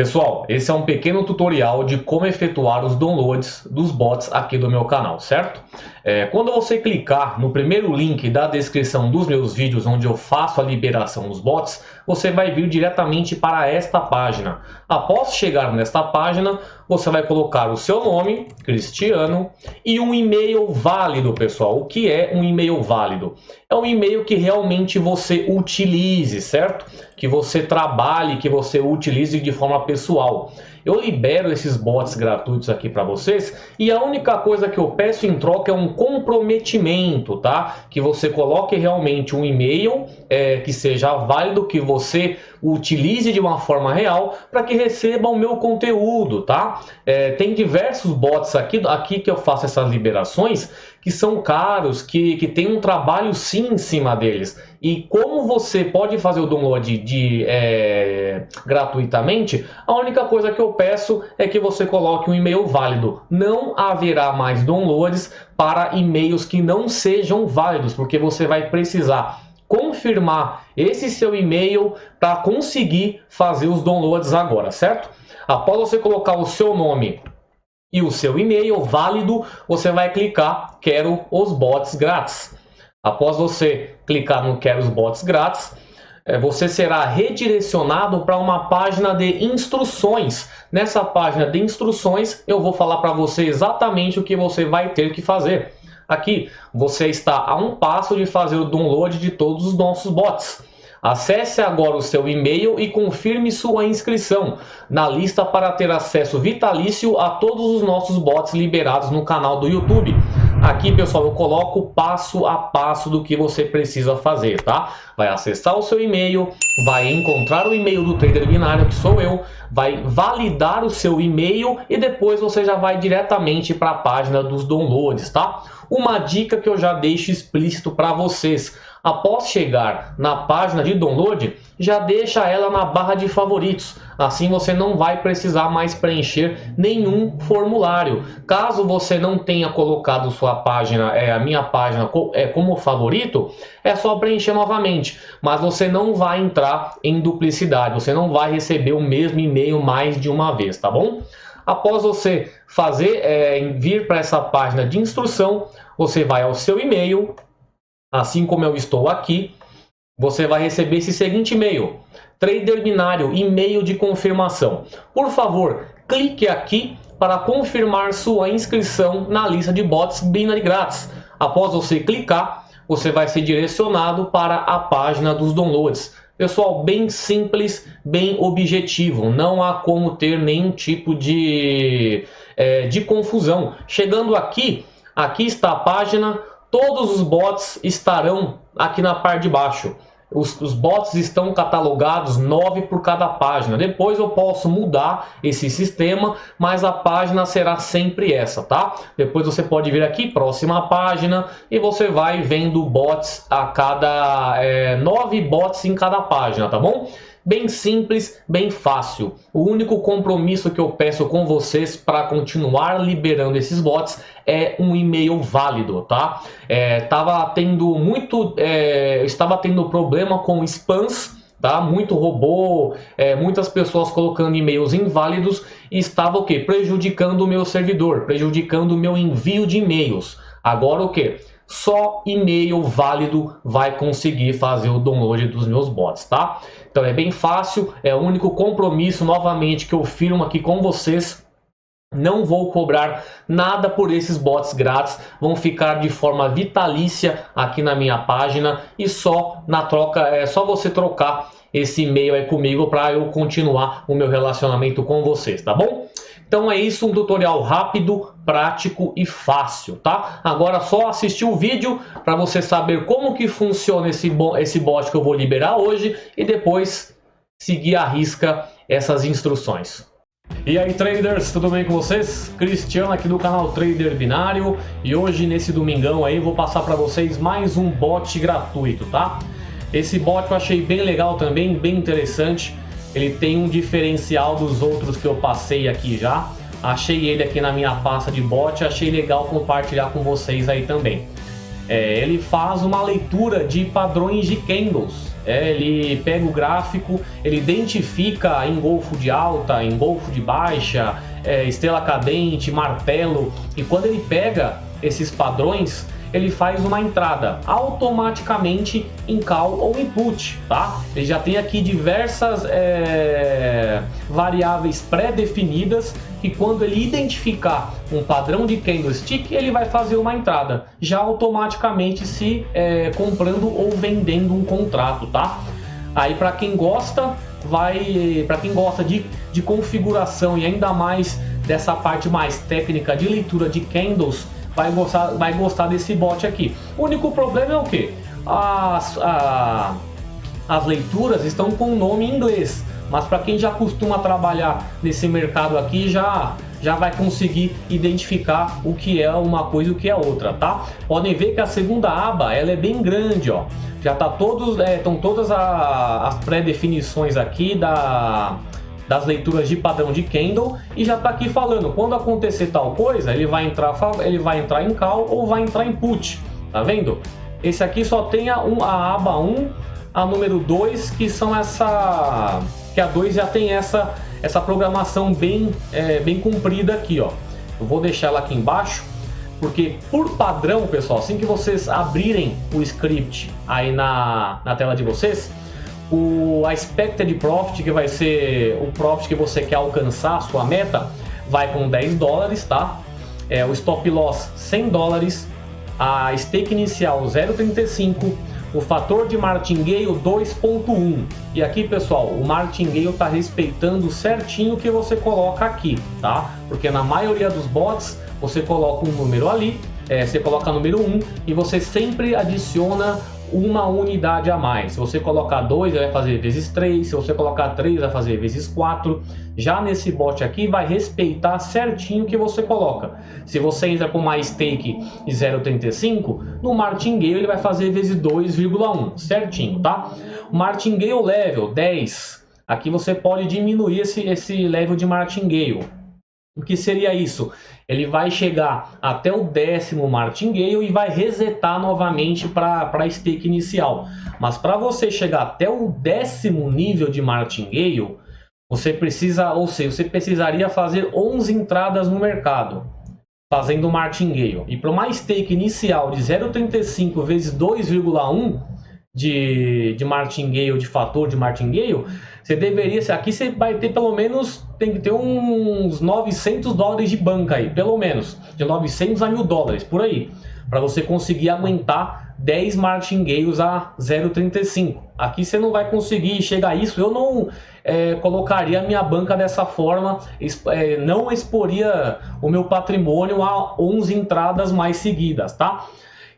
Pessoal, esse é um pequeno tutorial de como efetuar os downloads dos bots aqui do meu canal, certo? Quando você clicar no primeiro link da descrição dos meus vídeos, onde eu faço a liberação dos bots, você vai vir diretamente para esta página. Após chegar nesta página, você vai colocar o seu nome, Cristiano, e um e-mail válido, pessoal. O que é um e-mail válido? É um e-mail que realmente você utilize, certo? Que você trabalhe, que você utilize de forma pessoal. Eu libero esses bots gratuitos aqui para vocês e a única coisa que eu peço em troca é um comprometimento, tá? Que você coloque realmente um e-mail que seja válido, que você utilize de uma forma real para que receba o meu conteúdo, tá? Tem diversos bots aqui que eu faço essas liberações que são caros, que tem um trabalho sim em cima deles. E como você pode fazer o download gratuitamente, a única coisa que eu peço é que você coloque um e-mail válido. Não haverá mais downloads para e-mails que não sejam válidos, porque você vai precisar confirmar esse seu e-mail para conseguir fazer os downloads agora, certo? Após você colocar o seu nome e o seu e-mail válido, você vai clicar Quero os bots grátis. Após você clicar no Quero os bots grátis, você será redirecionado para uma página de instruções. Nessa página de instruções, eu vou falar para você exatamente o que você vai ter que fazer. Aqui, você está a um passo de fazer o download de todos os nossos bots. Acesse agora o seu e-mail e confirme sua inscrição na lista para ter acesso vitalício a todos os nossos bots liberados no canal do YouTube. Aqui, pessoal, eu coloco passo a passo do que você precisa fazer, tá? Vai acessar o seu e-mail, vai encontrar o e-mail do Trader Binário, que sou eu, vai validar o seu e-mail e depois você já vai diretamente para a página dos downloads, tá? Uma dica que eu já deixo explícito para vocês. Após chegar na página de download, já deixa ela na barra de favoritos. Assim você não vai precisar mais preencher nenhum formulário. Caso você não tenha colocado sua página, a minha página como favorito, é só preencher novamente. Mas você não vai entrar em duplicidade, você não vai receber o mesmo e-mail mais de uma vez, tá bom? Após você vir para essa página de instrução, você vai ao seu e-mail. Assim como eu estou aqui, você vai receber esse seguinte e-mail: Trader Binário, e-mail de confirmação. Por favor, clique aqui para confirmar sua inscrição na lista de bots Binary grátis. Após você clicar, você vai ser direcionado para a página dos downloads. Pessoal, bem simples, bem objetivo. Não há como ter nenhum tipo de confusão. Chegando aqui está a página. Todos os bots estarão aqui na parte de baixo. Os bots estão catalogados 9 por cada página. Depois eu posso mudar esse sistema, mas a página será sempre essa, tá? Depois você pode vir aqui, próxima página, e você vai vendo bots a cada 9 bots em cada página, tá bom? Bem simples, bem fácil. O único compromisso que eu peço com vocês para continuar liberando esses bots é um e-mail válido, tá? Estava tendo problema com spams, tá? Muito robô, muitas pessoas colocando e-mails inválidos e estava o quê? Prejudicando o meu servidor, prejudicando o meu envio de e-mails. Agora o quê? Só e-mail válido vai conseguir fazer o download dos meus bots, tá? Então é bem fácil, é o único compromisso novamente que eu firmo aqui com vocês. Não vou cobrar nada por esses bots grátis, vão ficar de forma vitalícia aqui na minha página e só na troca, só você trocar esse e-mail aí comigo para eu continuar o meu relacionamento com vocês, tá bom? Então é isso, um tutorial rápido, prático e fácil, tá? Agora só assistir o vídeo para você saber como que funciona esse bot que eu vou liberar hoje e depois seguir à risca essas instruções. E aí, traders, tudo bem com vocês? Cristiano aqui do canal Trader Binário e hoje nesse domingão aí vou passar para vocês mais um bot gratuito, tá? Esse bot eu achei bem legal também, bem interessante. Ele tem um diferencial dos outros que eu passei aqui já. Achei ele aqui na minha pasta de bot, achei legal compartilhar com vocês aí também. Ele faz uma leitura de padrões de candles. Ele pega o gráfico, ele identifica engolfo de alta, engolfo de baixa, estrela cadente, martelo, e quando ele pega esses padrões, ele faz uma entrada automaticamente em call ou input, tá? Ele já tem aqui diversas variáveis pré-definidas que quando ele identificar um padrão de candlestick, ele vai fazer uma entrada, já automaticamente se comprando ou vendendo um contrato, tá? Aí para quem gosta, de configuração e ainda mais dessa parte mais técnica de leitura de candles, vai gostar desse bot aqui. O único problema é o que? As leituras estão com o nome em inglês, mas para quem já costuma trabalhar nesse mercado aqui, já vai conseguir identificar o que é uma coisa e o que é outra, tá? Podem ver que a segunda aba, ela é bem grande, ó. Já tá estão todas as pré-definições aqui das leituras de padrão de candle, e já está aqui falando quando acontecer tal coisa, ele vai entrar em call ou vai entrar em put, tá vendo? Esse aqui só tem a aba 1, a número 2, que a 2 já tem essa programação bem comprida aqui, ó. Eu vou deixar ela aqui embaixo, porque por padrão, pessoal, assim que vocês abrirem o script aí na tela de vocês, a expected profit, que vai ser o profit que você quer alcançar, a sua meta, vai com $10, tá? O stop loss $100, a stake inicial 0,35, o fator de martingale 2.1. E aqui, pessoal, o martingale está respeitando certinho o que você coloca aqui, tá? Porque na maioria dos bots você coloca um número ali, você coloca número 1 e você sempre adiciona uma unidade a mais. Se você colocar 2, vai fazer vezes 3, se você colocar 3, vai fazer vezes 4. Já nesse bot aqui, vai respeitar certinho o que você coloca. Se você entra com uma stake de 0,35, no martingale ele vai fazer vezes 2,1, certinho, tá? O martingale level 10, aqui você pode diminuir esse level de martingale. O que seria isso? Ele vai chegar até o 10º martingale e vai resetar novamente para a stake inicial. Mas para você chegar até o 10º nível de martingale, você precisaria fazer 11 entradas no mercado, fazendo martingale. E para uma stake inicial de 0,35 vezes 2,1 de martingale, de fator de martingale, aqui você vai ter pelo menos, tem que ter uns $900 de banca aí, pelo menos, de 900 a $1.000, por aí, para você conseguir aguentar 10 martingales a 0,35. Aqui você não vai conseguir chegar a isso. Eu não colocaria a minha banca dessa forma, não exporia o meu patrimônio a 11 entradas mais seguidas, tá?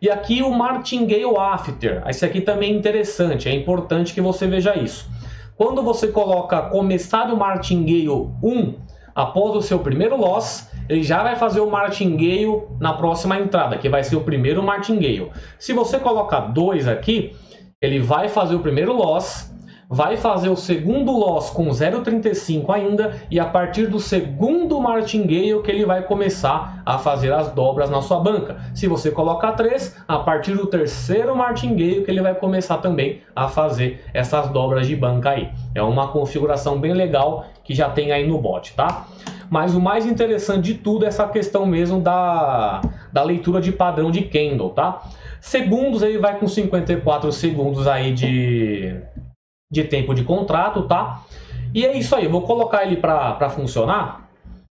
E aqui o martingale after, esse aqui também é interessante, é importante que você veja isso. Quando você coloca começar o martingale 1 após o seu primeiro loss, ele já vai fazer o martingale na próxima entrada, que vai ser o primeiro martingale. Se você colocar 2 aqui, ele vai fazer o primeiro loss, vai fazer o segundo loss com 0,35 ainda, e a partir do segundo martingale que ele vai começar a fazer as dobras na sua banca. Se você colocar 3, a partir do terceiro martingale que ele vai começar também a fazer essas dobras de banca aí. É uma configuração bem legal que já tem aí no bot, tá? Mas o mais interessante de tudo é essa questão mesmo da leitura de padrão de candle, tá? Segundos, ele vai com 54 segundos aí de tempo de contrato, tá? E é isso aí, eu vou colocar ele para funcionar,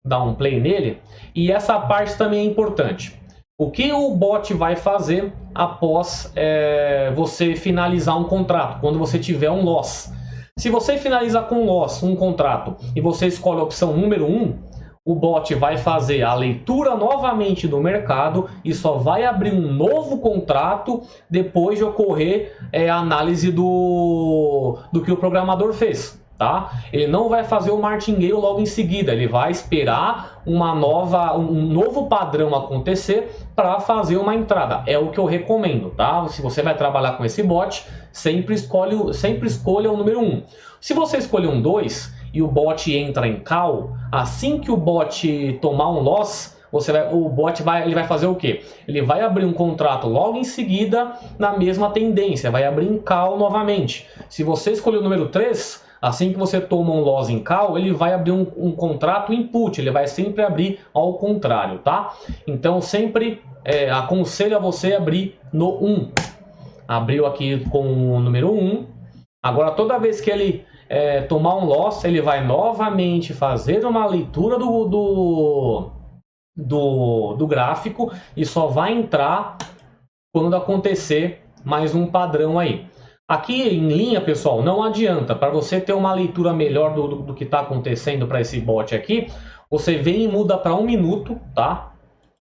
dar um play nele, e essa parte também é importante. O que o bot vai fazer após você finalizar um contrato, quando você tiver um loss? Se você finaliza com loss um contrato e você escolhe a opção número 1, o bot vai fazer a leitura novamente do mercado e só vai abrir um novo contrato depois de ocorrer a análise do que o programador fez, tá? Ele não vai fazer o martingale logo em seguida, ele vai esperar um novo padrão acontecer para fazer uma entrada. É o que eu recomendo, tá? Se você vai trabalhar com esse bot, sempre escolha o número 1. Se você escolher um 2 e o bot entra em call, assim que o bot tomar um loss, o bot ele vai fazer o quê? Ele vai abrir um contrato logo em seguida na mesma tendência, vai abrir em call novamente. Se você escolher o número 3, assim que você toma um loss em call, ele vai abrir um contrato em put, ele vai sempre abrir ao contrário, tá? Então sempre aconselho a você abrir no 1. Abriu aqui com o número 1. Agora toda vez que ele tomar um loss, ele vai novamente fazer uma leitura do gráfico e só vai entrar quando acontecer mais um padrão aí. Aqui em linha, pessoal, não adianta. Para você ter uma leitura melhor do que está acontecendo para esse bot aqui, você vem e muda para 1 minuto, tá?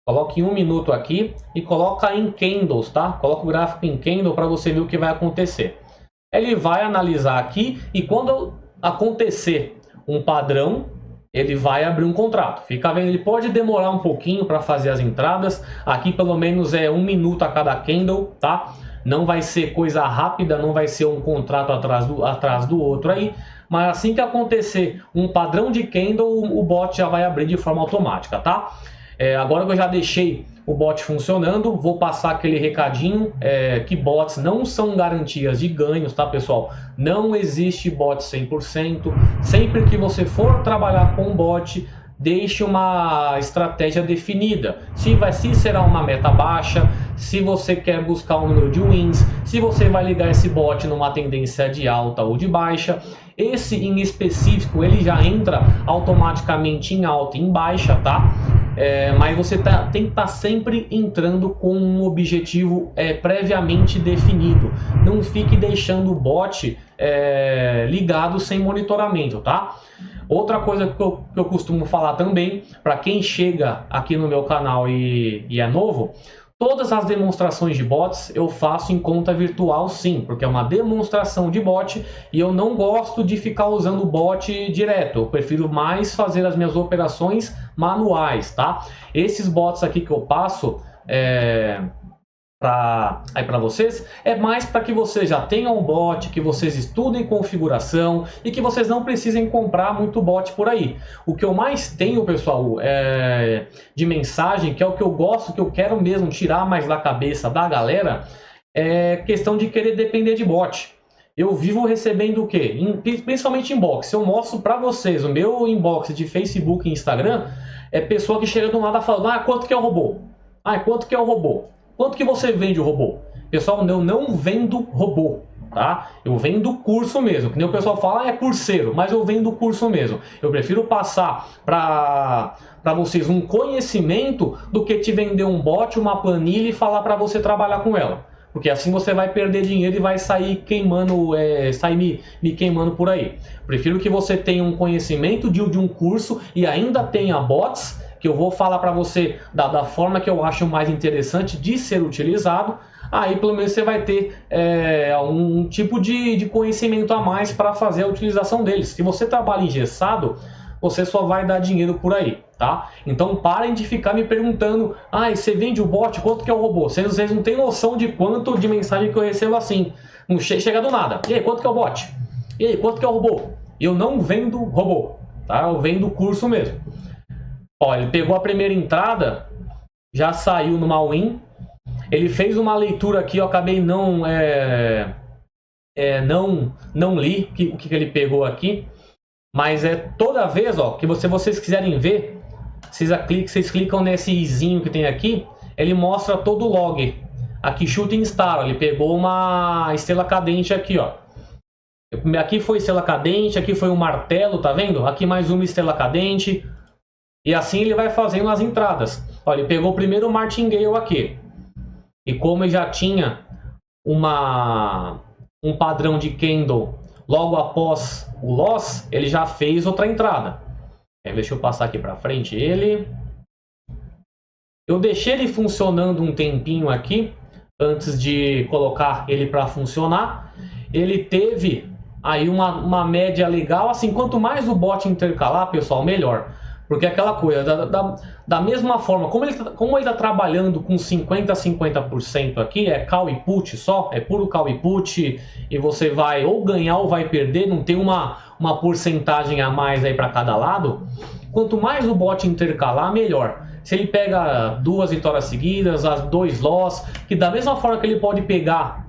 Coloque 1 minuto aqui e coloca em candles, tá? Coloca o gráfico em candle para você ver o que vai acontecer. Ele vai analisar aqui e quando acontecer um padrão, ele vai abrir um contrato. Fica vendo, ele pode demorar um pouquinho para fazer as entradas. Aqui pelo menos é 1 minuto a cada candle, tá? Não vai ser coisa rápida, não vai ser um contrato atrás do outro aí. Mas assim que acontecer um padrão de candle, o bot já vai abrir de forma automática, tá? Agora que eu já deixei o bot funcionando, vou passar aquele recadinho que bots não são garantias de ganhos, tá, pessoal? Não existe bot 100%. Sempre que você for trabalhar com bot, deixe uma estratégia definida. Se será uma meta baixa, se você quer buscar um número de wins, se você vai ligar esse bot numa tendência de alta ou de baixa. Esse em específico, ele já entra automaticamente em alta e em baixa, tá? Mas você tem que estar sempre entrando com um objetivo previamente definido. Não fique deixando o bot ligado sem monitoramento, tá? Outra coisa que eu costumo falar também, para quem chega aqui no meu canal e é novo, todas as demonstrações de bots eu faço em conta virtual sim, porque é uma demonstração de bot e eu não gosto de ficar usando o bot direto. Eu prefiro mais fazer as minhas operações manuais, tá? Esses bots aqui que eu passo para vocês é mais para que vocês já tenham um bot, que vocês estudem configuração e que vocês não precisem comprar muito bot por aí. O que eu mais tenho, pessoal, de mensagem, que é o que eu gosto, que eu quero mesmo tirar mais da cabeça da galera, é questão de querer depender de bot. Eu vivo recebendo o quê? Principalmente inbox. Eu mostro para vocês o meu inbox de Facebook e Instagram, pessoa que chega do nada falando, quanto que é o robô? Quanto que é o robô? Quanto que você vende o robô? Pessoal, eu não vendo robô, tá? Eu vendo curso mesmo. Que nem o pessoal fala, é curseiro, mas eu vendo curso mesmo. Eu prefiro passar para vocês um conhecimento do que te vender um bot, uma planilha e falar para você trabalhar com ela. Porque assim você vai perder dinheiro e vai sair queimando, me queimando por aí. Prefiro que você tenha um conhecimento de um curso e ainda tenha bots, que eu vou falar para você da forma que eu acho mais interessante de ser utilizado. Aí pelo menos você vai ter um tipo de conhecimento a mais para fazer a utilização deles. Se você trabalha engessado, você só vai dar dinheiro por aí, tá? Então parem de ficar me perguntando, você vende o bot, quanto que é o robô? Vocês não têm noção de quanto de mensagem que eu recebo assim. Não chega do nada. E aí, quanto que é o bot? E aí, quanto que é o robô? Eu não vendo robô, tá? Eu vendo curso mesmo. Ó, ele pegou a primeira entrada, já saiu numa win. Ele fez uma leitura aqui, eu acabei não li o que ele pegou aqui. Mas toda vez que vocês quiserem ver, vocês clicam nesse izinho que tem aqui, ele mostra todo o log. Aqui Shooting Star, ele pegou uma estrela cadente aqui, ó. Aqui foi estrela cadente, aqui foi um martelo, tá vendo? Aqui mais uma estrela cadente. E assim ele vai fazendo as entradas. Olha, ele pegou primeiro o martingale aqui. E como ele já tinha um padrão de candle logo após o loss, ele já fez outra entrada. Deixa eu passar aqui para frente ele. Eu deixei ele funcionando um tempinho aqui, antes de colocar ele para funcionar. Ele teve aí uma média legal. Assim, quanto mais o bot intercalar, pessoal, melhor. Porque aquela coisa, da mesma forma, como ele está trabalhando com 50% a 50% aqui, é call e put só, é puro call e put, e você vai ou ganhar ou vai perder, não tem uma porcentagem a mais aí para cada lado. Quanto mais o bot intercalar, melhor. se ele pega 2 vitórias seguidas, as 2 loss, que da mesma forma que ele pode pegar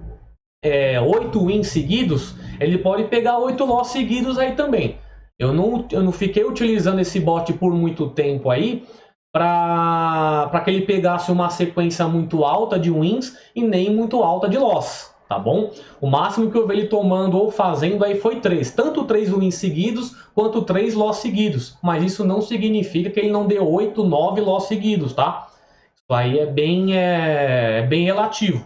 8 wins seguidos, ele pode pegar 8 loss seguidos aí também. Eu não fiquei utilizando esse bot por muito tempo aí para que ele pegasse uma sequência muito alta de wins e nem muito alta de loss, tá bom? O máximo que eu vi ele tomando ou fazendo aí foi 3, tanto 3 wins seguidos quanto 3 loss seguidos, mas isso não significa que ele não deu 8, 9 loss seguidos, tá? Isso aí é bem relativo.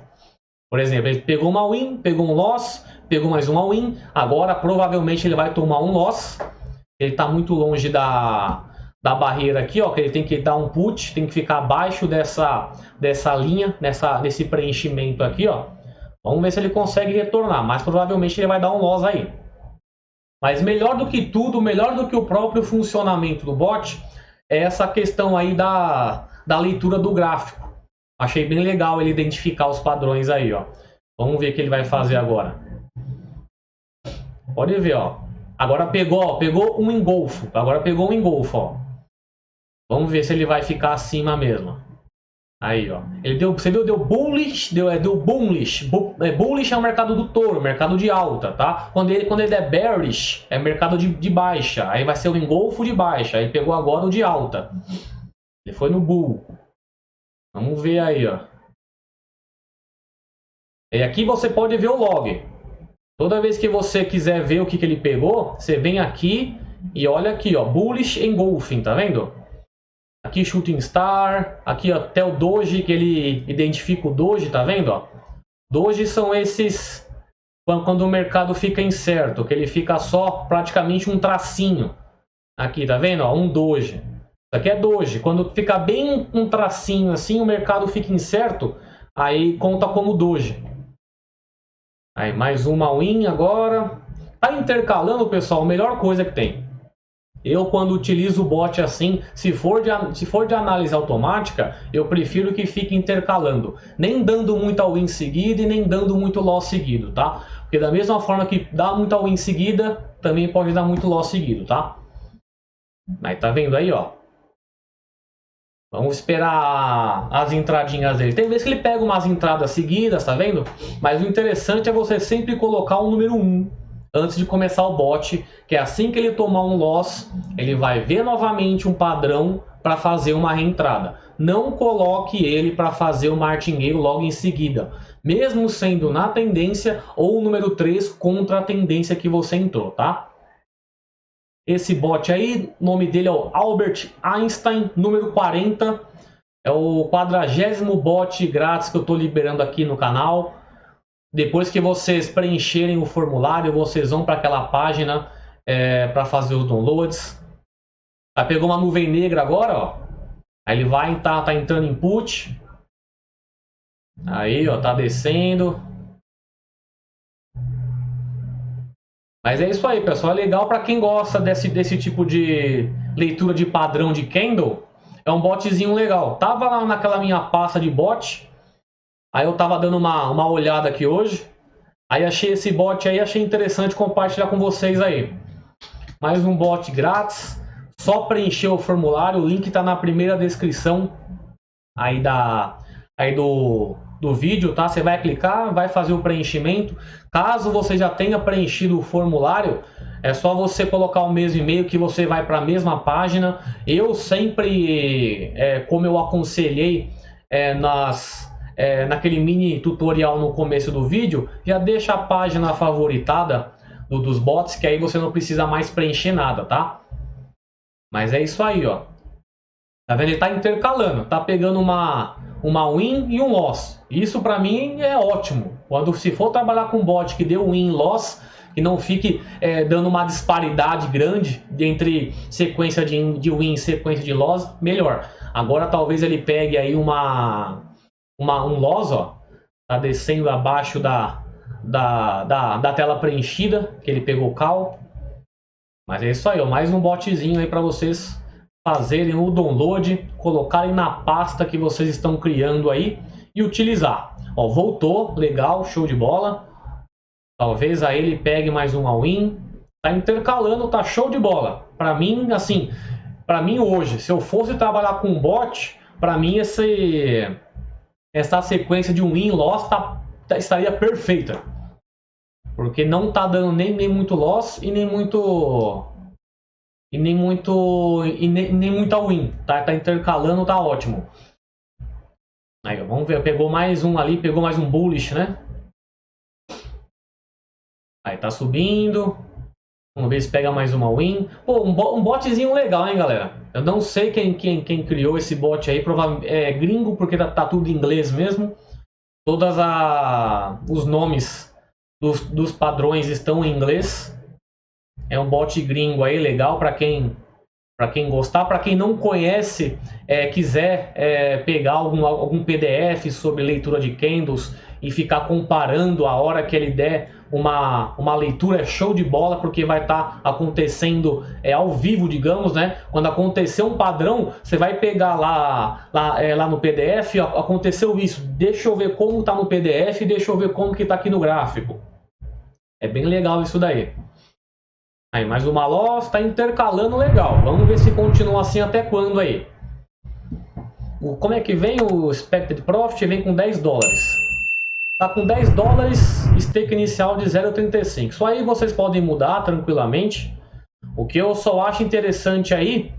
Por exemplo, ele pegou uma win, pegou um loss, pegou mais uma win, agora provavelmente ele vai tomar um loss. Ele está muito longe da barreira aqui, ó, que ele tem que dar um put, tem que ficar abaixo dessa linha, desse preenchimento aqui, ó. Vamos ver se ele consegue retornar, mas provavelmente ele vai dar um loss aí. Mas melhor do que tudo, melhor do que o próprio funcionamento do bot, é essa questão aí da leitura do gráfico. Achei bem legal ele identificar os padrões aí, ó. Vamos ver o que ele vai fazer agora. Pode ver, ó. Agora pegou um engolfo. Agora pegou um engolfo, ó. Vamos ver se ele vai ficar acima mesmo. Aí, ó. Ele deu, você viu, deu bullish, deu bullish. Bullish é o mercado do touro, mercado de alta, tá? Quando ele der bearish, é mercado de baixa. Aí vai ser o engolfo de baixa. Aí pegou agora o de alta. Ele foi no bull. Vamos ver aí, ó. E aqui você pode ver o log. Toda vez que você quiser ver o que ele pegou, você vem aqui e olha aqui, ó, bullish engulfing, tá vendo? Aqui shooting star, aqui ó, até o doji, que ele identifica o doji, tá vendo, ó? Doji são esses quando o mercado fica incerto, que ele fica só praticamente um tracinho. Aqui, tá vendo, ó, um doji. Isso aqui é doji. Quando fica bem um tracinho assim, o mercado fica incerto, aí conta como doji. Aí, mais uma win agora. Tá intercalando, pessoal, a melhor coisa que tem. Eu, quando utilizo o bot assim, se for de análise automática, eu prefiro que fique intercalando. Nem dando muita win seguida e nem dando muito loss seguido, tá? Porque da mesma forma que dá muita win seguida, também pode dar muito loss seguido, tá? Aí, tá vendo aí, ó? Vamos esperar as entradinhas dele. Tem vezes que ele pega umas entradas seguidas, tá vendo? Mas o interessante é você sempre colocar o número 1 antes de começar o bot, que é assim que ele tomar um loss, ele vai ver novamente um padrão para fazer uma reentrada. Não coloque ele para fazer o martingale logo em seguida, mesmo sendo na tendência ou o número 3 contra a tendência que você entrou, tá? Esse bot aí, o nome dele é o Albert Einstein, número 40. É o 40º bot grátis que eu estou liberando aqui no canal. Depois que vocês preencherem o formulário, vocês vão para aquela página para fazer os downloads. Aí pegou uma nuvem negra agora, ó. Aí ele vai tá entrando em put. Aí, ó, tá descendo. Mas é isso aí, pessoal. É legal para quem gosta desse tipo de leitura de padrão de candle. É um botzinho legal. Tava lá naquela minha pasta de bot. Aí eu tava dando uma olhada aqui hoje. Aí achei esse bot aí, achei interessante compartilhar com vocês aí. Mais um bot grátis. Só preencher o formulário. O link tá na primeira descrição aí do vídeo, tá? Você vai clicar, vai fazer o preenchimento. Caso você já tenha preenchido o formulário, é só você colocar o mesmo e-mail que você vai para a mesma página. Eu sempre, como eu aconselhei naquele mini tutorial no começo do vídeo, já deixa a página favoritada dos bots, que aí você não precisa mais preencher nada, tá? Mas é isso aí, ó. Tá vendo? Ele tá intercalando, tá pegando uma win e um loss. Isso para mim é ótimo. Se for trabalhar com bot que deu win e loss, que não fique dando uma disparidade grande entre sequência de win e sequência de loss, melhor. Agora talvez ele pegue aí um loss, ó. Tá descendo abaixo da tela preenchida, que ele pegou call. Mas é isso aí, ó. Mais um botzinho aí para vocês fazerem o download, colocarem na pasta que vocês estão criando aí e utilizar. Ó, voltou, legal, show de bola. Talvez aí ele pegue mais uma win. Tá intercalando, tá show de bola. Para mim, assim, para mim hoje, se eu fosse trabalhar com bot, para mim essa sequência de win loss estaria perfeita. Porque não tá dando nem muito loss e nem muita win. Tá intercalando, tá ótimo. Aí, vamos ver, pegou mais um ali, pegou mais um bullish, né? Aí tá subindo. Vamos ver se pega mais uma win. Pô, um botzinho legal, hein, galera? Eu não sei quem criou esse bot aí. Provavelmente é gringo, porque tá tudo em inglês mesmo. Todos os nomes dos padrões estão em inglês. É um bot gringo aí, legal para quem gostar. Para quem não conhece, quiser pegar algum PDF sobre leitura de candles e ficar comparando a hora que ele der uma leitura, show de bola, porque vai estar acontecendo ao vivo, digamos, né? Quando acontecer um padrão, você vai pegar lá no PDF, aconteceu isso, deixa eu ver como tá no PDF, deixa eu ver como que tá aqui no gráfico. É bem legal isso daí. Aí, mais uma loss, tá intercalando legal. Vamos ver se continua assim até quando aí. Como é que vem o Expected Profit? Vem com 10 dólares. Tá com 10 dólares, stake inicial de 0,35. Isso aí vocês podem mudar tranquilamente. O que eu só acho interessante aí,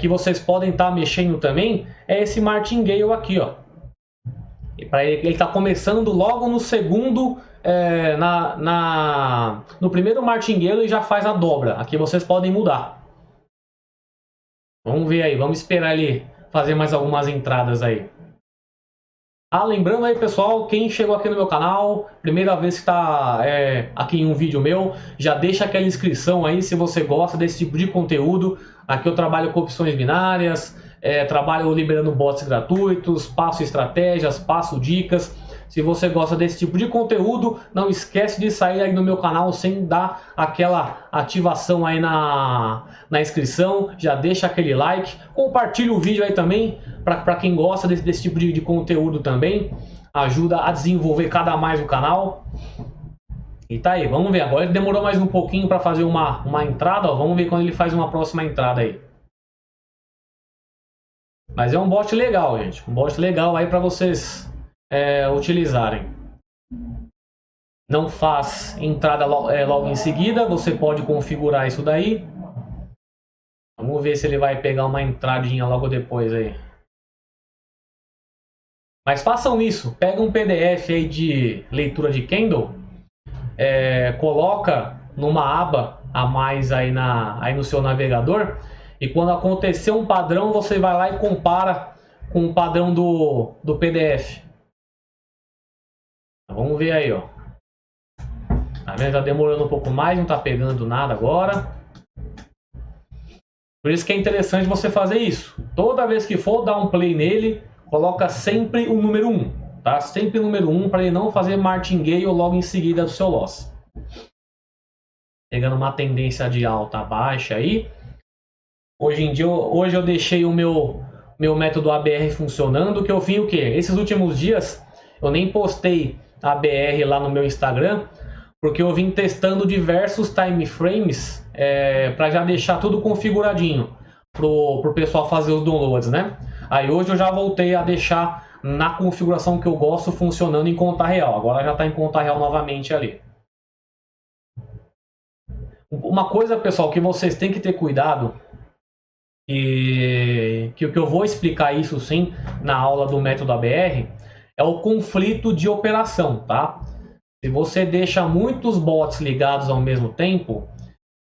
que vocês podem estar mexendo também, é esse martingale aqui, ó. E para ele tá começando logo no segundo, no primeiro martingale ele já faz a dobra. Aqui vocês podem mudar. Vamos ver aí, vamos esperar ele fazer mais algumas entradas aí. Lembrando aí, pessoal, quem chegou aqui no meu canal, primeira vez que está aqui em um vídeo meu, já deixa aquela inscrição aí se você gosta desse tipo de conteúdo. Aqui eu trabalho com opções binárias, trabalho liberando bots gratuitos, passo estratégias, passo dicas. Se você gosta desse tipo de conteúdo, não esquece de sair aí no meu canal sem dar aquela ativação aí na inscrição. Já deixa aquele like, compartilha o vídeo aí também, para quem gosta desse tipo de conteúdo também. Ajuda a desenvolver cada mais o canal. E tá aí, vamos ver. Agora ele demorou mais um pouquinho para fazer uma entrada, ó. Vamos ver quando ele faz uma próxima entrada aí. Mas é um bot legal, gente. Um bot legal aí para vocês utilizarem. Não faz entrada logo em seguida, você pode configurar isso daí. Vamos ver se ele vai pegar uma entradinha logo depois aí. Mas façam isso, pega um PDF aí de leitura de candle, coloca numa aba a mais aí no seu navegador, e quando acontecer um padrão, você vai lá e compara com o padrão do PDF. Vamos ver aí, ó. Tá vendo? Tá demorando um pouco mais, não tá pegando nada agora. Por isso que é interessante você fazer isso. Toda vez que for dar um play nele, coloca sempre o número 1, tá? Sempre o número 1 para ele não fazer martingale logo em seguida do seu loss. Pegando uma tendência de alta baixa aí. Hoje eu deixei o meu método ABR funcionando, que eu fiz o quê? Esses últimos dias eu nem postei ABR lá no meu Instagram, porque eu vim testando diversos time frames para já deixar tudo configuradinho pro pessoal fazer os downloads, né? Aí hoje eu já voltei a deixar na configuração que eu gosto funcionando em conta real. Agora já está em conta real novamente ali. Uma coisa, pessoal, que vocês têm que ter cuidado, que eu vou explicar isso sim na aula do método ABR, é o conflito de operação, tá? Se você deixa muitos bots ligados ao mesmo tempo,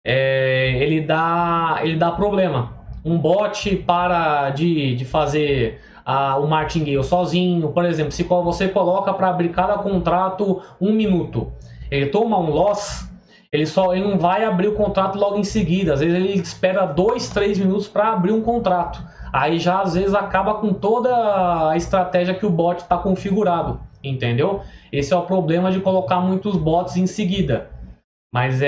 ele dá problema. Um bot para de fazer o martingale sozinho, por exemplo, se você coloca para abrir cada contrato 1 minuto, ele toma um loss, ele não vai abrir o contrato logo em seguida. Às vezes ele espera 2, 3 minutos para abrir um contrato. Aí já às vezes acaba com toda a estratégia que o bot está configurado, entendeu? Esse é o problema de colocar muitos bots em seguida. Mas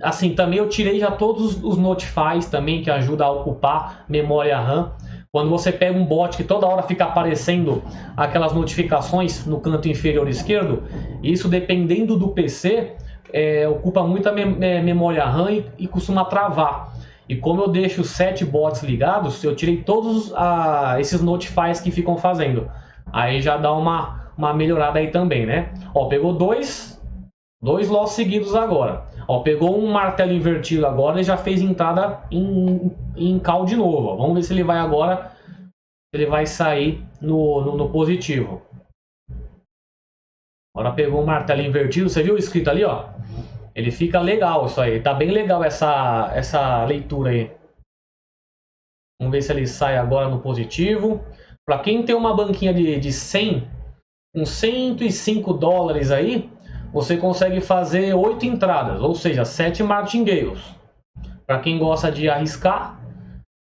assim, também eu tirei já todos os notifies também, que ajuda a ocupar memória RAM. Quando você pega um bot que toda hora fica aparecendo aquelas notificações no canto inferior esquerdo, isso dependendo do PC, ocupa muita memória RAM e costuma travar. E como eu deixo 7 bots ligados, eu tirei todos esses notifies que ficam fazendo. Aí já dá uma melhorada aí também, né? Ó, pegou dois loss seguidos agora. Ó, pegou um martelo invertido agora e já fez entrada em call de novo. Ó. Vamos ver se ele vai agora, ele vai sair no positivo. Agora pegou um martelo invertido, você viu o escrito ali, ó? Ele fica legal isso aí, tá bem legal essa leitura aí. Vamos ver se ele sai agora no positivo. Para quem tem uma banquinha de 100, com 105 dólares aí, você consegue fazer 8 entradas, ou seja, 7 martingales. Para quem gosta de arriscar,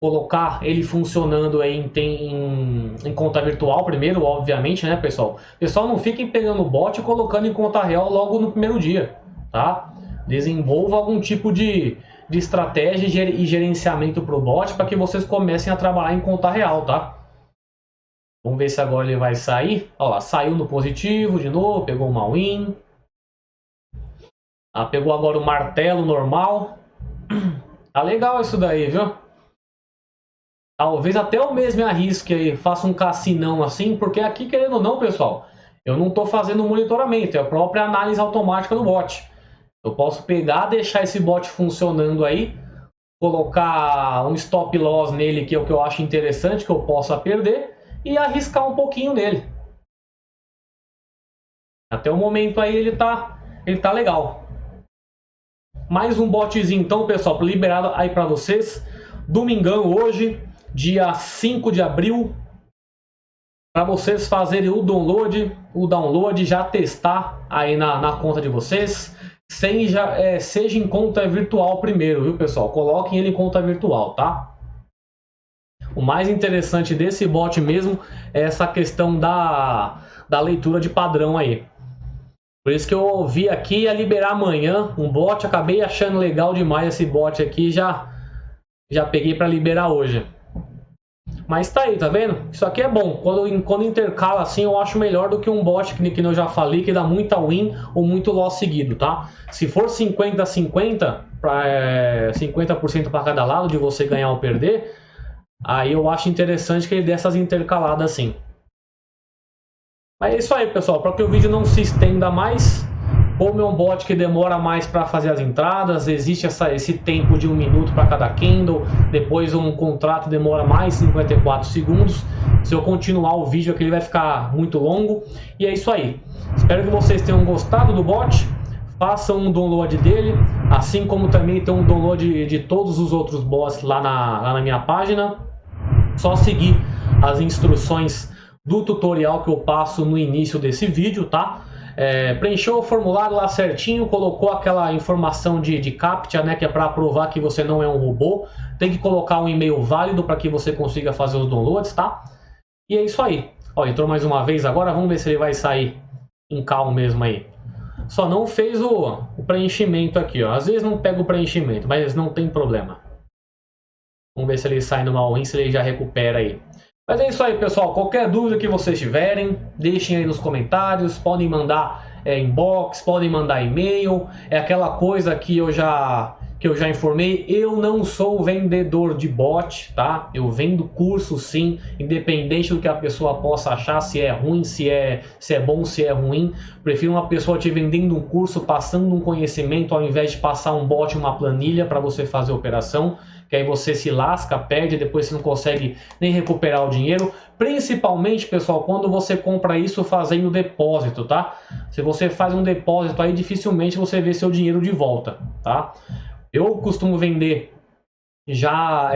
colocar ele funcionando aí em conta virtual primeiro, obviamente, né, pessoal? Pessoal, não fiquem pegando o bot e colocando em conta real logo no primeiro dia, tá? Desenvolva algum tipo de estratégia e gerenciamento para o bot para que vocês comecem a trabalhar em conta real, tá? Vamos ver se agora ele vai sair. Olha lá, saiu no positivo de novo, pegou uma win. Pegou agora o martelo normal. Tá legal isso daí, viu? Talvez até eu mesmo arrisque aí, faça um cassinão assim, porque aqui, querendo ou não, pessoal, eu não estou fazendo monitoramento, é a própria análise automática do bot. Eu posso pegar, deixar esse bot funcionando aí, colocar um stop loss nele, que é o que eu acho interessante, que eu possa perder, e arriscar um pouquinho nele. Até o momento aí ele tá legal. Mais um botzinho então, pessoal, liberado aí para vocês. Domingão hoje, dia 5 de abril, para vocês fazerem o download, já testar aí na conta de vocês. Seja em conta virtual primeiro, viu, pessoal? Coloquem ele em conta virtual, tá? O mais interessante desse bot mesmo é essa questão da leitura de padrão aí. Por isso que eu vi aqui a liberar amanhã um bot, acabei achando legal demais esse bot aqui, já peguei para liberar hoje. Mas tá aí, tá vendo? Isso aqui é bom. Quando intercala assim, eu acho melhor do que um bot que eu já falei, que dá muita win ou muito loss seguido, tá? Se for 50-50, 50% para cada lado, de você ganhar ou perder, aí eu acho interessante que ele dê essas intercaladas assim. Mas é isso aí, pessoal. Para que o vídeo não se estenda mais, como é um bot que demora mais para fazer as entradas, existe esse tempo de 1 minuto para cada candle, depois um contrato demora mais 54 segundos. Se eu continuar o vídeo aqui, ele vai ficar muito longo. E é isso aí. Espero que vocês tenham gostado do bot. Façam um download dele, assim como também tem um download de todos os outros bots lá na minha página. Só seguir as instruções do tutorial que eu passo no início desse vídeo, tá? Preencheu o formulário lá certinho, colocou aquela informação de CAPTCHA, né, que é para provar que você não é um robô. Tem que colocar um e-mail válido para que você consiga fazer os downloads, tá? E é isso aí. Ó, entrou mais uma vez agora, vamos ver se ele vai sair em calmo mesmo aí. Só não fez o preenchimento aqui, ó. Às vezes não pega o preenchimento, mas não tem problema. Vamos ver se ele sai no all-in, se ele já recupera aí. Mas é isso aí, pessoal. Qualquer dúvida que vocês tiverem, deixem aí nos comentários. Podem mandar inbox, podem mandar e-mail. É aquela coisa que eu já informei. Eu não sou vendedor de bot, tá? Eu vendo curso sim, independente do que a pessoa possa achar, se é ruim, se é bom, se é ruim. Prefiro uma pessoa te vendendo um curso, passando um conhecimento, ao invés de passar um bot, uma planilha para você fazer a operação. Que aí você se lasca, perde, depois você não consegue nem recuperar o dinheiro. Principalmente, pessoal, quando você compra isso fazendo depósito, tá? Se você faz um depósito aí, dificilmente você vê seu dinheiro de volta, tá? Eu costumo vender já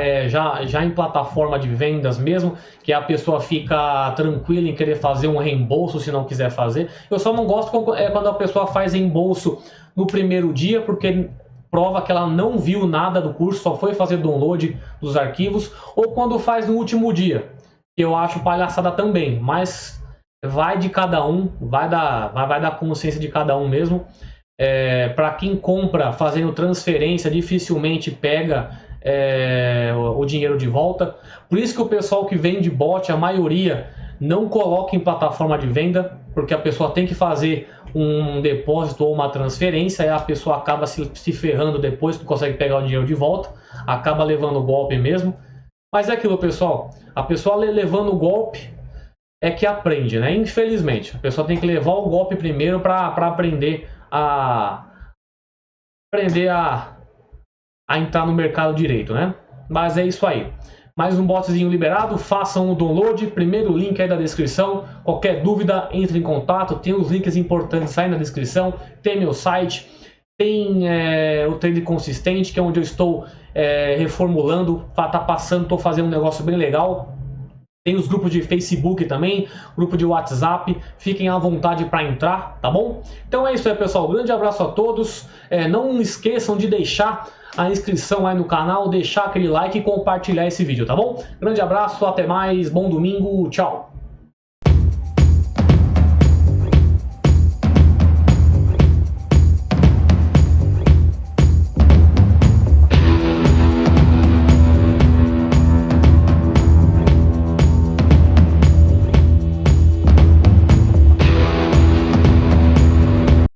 em plataforma de vendas mesmo, que a pessoa fica tranquila em querer fazer um reembolso se não quiser fazer. Eu só não gosto quando a pessoa faz reembolso no primeiro dia, porque prova que ela não viu nada do curso, só foi fazer download dos arquivos, ou quando faz no último dia, que eu acho palhaçada também, mas vai de cada um, vai da consciência de cada um mesmo. Para quem compra fazendo transferência, dificilmente pega o dinheiro de volta. Por isso que o pessoal que vende bot, a maioria Não coloque em plataforma de venda, porque a pessoa tem que fazer um depósito ou uma transferência, e a pessoa acaba se ferrando depois, não consegue pegar o dinheiro de volta, acaba levando o golpe mesmo. Mas é aquilo, pessoal, a pessoa levando o golpe é que aprende, né? Infelizmente, a pessoa tem que levar o golpe primeiro para aprender a entrar no mercado direito, né? Mas é isso aí. Mais um botzinho liberado, façam o download, primeiro link aí da descrição. Qualquer dúvida, entre em contato, tem os links importantes aí na descrição, tem meu site, tem o Trade Consistente, que é onde eu estou reformulando, estou fazendo um negócio bem legal. Tem os grupos de Facebook também, grupo de WhatsApp, fiquem à vontade para entrar, tá bom? Então é isso aí, pessoal, grande abraço a todos, não esqueçam de deixar a inscrição aí no canal, deixar aquele like e compartilhar esse vídeo, tá bom? Grande abraço, até mais, bom domingo, tchau!